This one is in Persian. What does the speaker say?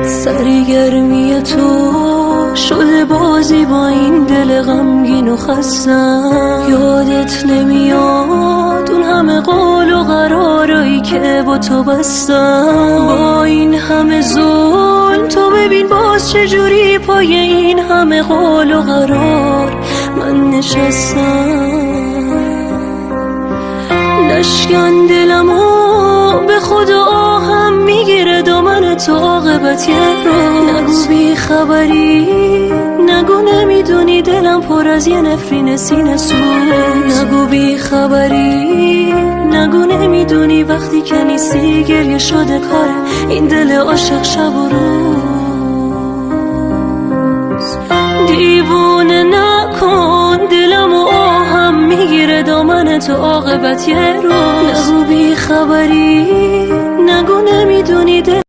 سرگرمی تو شده بازی با این دل غمگین و خستم. یادت نمیاد اون همه قول و قرارایی که با تو بستم. با این همه ظلم تو ببین باز چجوری پای این همه قول و قرار من نشستم. نشکن دلمو به خدا آهم میگیره دامن تو عاقبت یه روز. نگو بی خبری، نگو نمیدونی دلم پر از یه نفرین سینه سوز. نگو بی خبری، نگو نمیدونی وقتی که نیستی گریه شده کار این دل عاشق شب و روز. دیوونه نکن دلمو آهم میگیره دامن تو عاقبت یه روز. نگو بی خبری، نگو نمیدونی